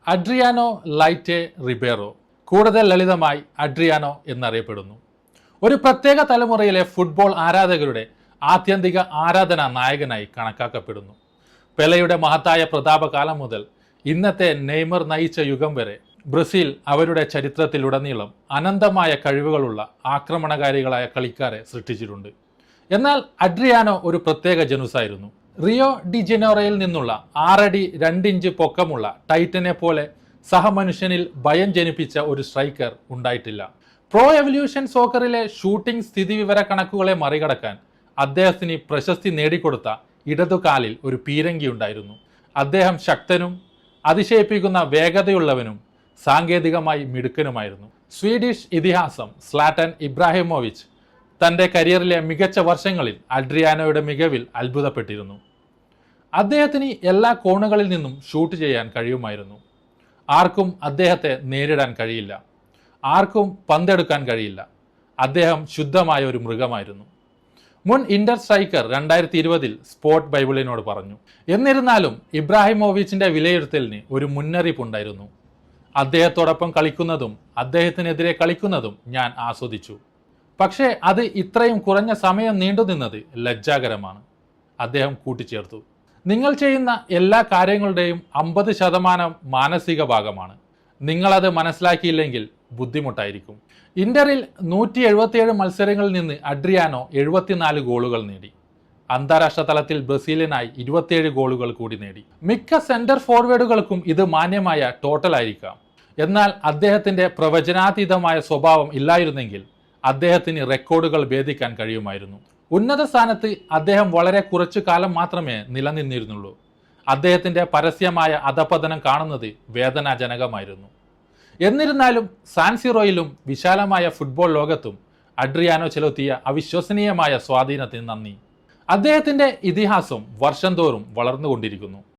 Adriano ലൈറ്റെ Ribeiro, കൂടുതൽ ലളിതമായി Adriano എന്നറിയപ്പെടുന്നു. ഒരു പ്രത്യേക തലമുറയിലെ ഫുട്ബോൾ ആരാധകരുടെ ആത്യന്തിക ആരാധനാ നായകനായി കണക്കാക്കപ്പെടുന്നു. പെലെയുടെ മഹത്തായ പ്രതാപകാലം മുതൽ ഇന്നത്തെ നെയ്മർ നയിച്ച യുഗം വരെ ബ്രസീൽ അവരുടെ ചരിത്രത്തിലുടനീളം അനന്തമായ കഴിവുകളുള്ള ആക്രമണകാരികളായ കളിക്കാരെ സൃഷ്ടിച്ചിട്ടുണ്ട്. എന്നാൽ അഡ്രിയാനോ ഒരു പ്രത്യേക ജനുസായിരുന്നു. റിയോ ഡി ജനീറോയിൽ നിന്നുള്ള 6 അടി 2 ഇഞ്ച് പൊക്കമുള്ള ടൈറ്റനെ പോലെ സഹമനുഷ്യനിൽ ഭയം ജനിപ്പിച്ച ഒരു സ്ട്രൈക്കർ ഉണ്ടായിട്ടില്ല. പ്രോ എവല്യൂഷൻ സോക്കറിലെ ഷൂട്ടിംഗ് സ്ഥിതിവിവര കണക്കുകളെ മറികടക്കാൻ അദ്ദേഹത്തിന് പ്രശസ്തി നേടിക്കൊടുത്ത ഇടതുകാലിൽ ഒരു പീരങ്കി ഉണ്ടായിരുന്നു. അദ്ദേഹം ശക്തനും അതിശയിപ്പിക്കുന്ന വേഗതയുള്ളവനും സാങ്കേതികമായി മിടുക്കനുമായിരുന്നു. സ്വീഡിഷ് ഇതിഹാസം സ്ലാറ്റൻ ഇബ്രാഹിമോവിച്ച് തൻ്റെ കരിയറിലെ മികച്ച വർഷങ്ങളിൽ അഡ്രിയാനോയുടെ മികവിൽ അത്ഭുതപ്പെട്ടിരുന്നു. അദ്ദേഹത്തിന് എല്ലാ കോണുകളിൽ നിന്നും ഷൂട്ട് ചെയ്യാൻ കഴിയുമായിരുന്നു. ആർക്കും അദ്ദേഹത്തെ നേരിടാൻ കഴിയില്ല, ആർക്കും പന്തെടുക്കാൻ കഴിയില്ല. അദ്ദേഹം ശുദ്ധമായ ഒരു മൃഗമായിരുന്നു. മുൻ ഇന്റർ സ്ട്രൈക്കർ 2020 സ്പോർട്ട് ബൈബിളിനോട് പറഞ്ഞു. എന്നിരുന്നാലും ഇബ്രാഹിമോവിച്ചിന്റെ വിലയിരുത്തലിന് ഒരു മുന്നറിയിപ്പുണ്ടായിരുന്നു. അദ്ദേഹത്തോടൊപ്പം കളിക്കുന്നതും അദ്ദേഹത്തിനെതിരെ കളിക്കുന്നതും ഞാൻ ആസ്വദിച്ചു. പക്ഷേ അത് ഇത്രയും കുറഞ്ഞ സമയം നീണ്ടുനിന്നത് ലജ്ജാകരമാണ്, അദ്ദേഹം കൂട്ടിച്ചേർത്തു. നിങ്ങൾ ചെയ്യുന്ന എല്ലാ കാര്യങ്ങളുടെയും 50% മാനസിക ഭാഗമാണ്. നിങ്ങളത് മനസ്സിലാക്കിയില്ലെങ്കിൽ ബുദ്ധിമുട്ടായിരിക്കും. ഇന്ററിൽ 177 മത്സരങ്ങളിൽ നിന്ന് അഡ്രിയാനോ 74 ഗോളുകൾ നേടി. അന്താരാഷ്ട്ര തലത്തിൽ ബ്രസീലിനായി 27 ഗോളുകൾ കൂടി നേടി. മിക്ക സെന്റർ ഫോർവേഡുകൾക്കും ഇത് മാന്യമായ ടോട്ടൽ ആയിരിക്കാം. എന്നാൽ അദ്ദേഹത്തിന്റെ പ്രവചനാതീതമായ സ്വഭാവം ഇല്ലായിരുന്നെങ്കിൽ അദ്ദേഹത്തിന് റെക്കോർഡുകൾ ഭേദിക്കാൻ കഴിയുമായിരുന്നു. ഉന്നത സ്ഥാനത്ത് അദ്ദേഹം വളരെ കുറച്ചു കാലം മാത്രമേ നിലനിന്നിരുന്നുള്ളൂ. അദ്ദേഹത്തിന്റെ പരസ്യമായ അധപതനം കാണുന്നത് വേദനാജനകമായിരുന്നു. എന്നിരുന്നാലും സാൻസിറോയിലും വിശാലമായ ഫുട്ബോൾ ലോകത്തും അഡ്രിയാനോ ചെലുത്തിയ അവിശ്വസനീയമായ സ്വാധീനത്തിന് നന്ദി. അദ്ദേഹത്തിന്റെ ഇതിഹാസം വർഷം തോറും വളർന്നുകൊണ്ടിരിക്കുന്നു.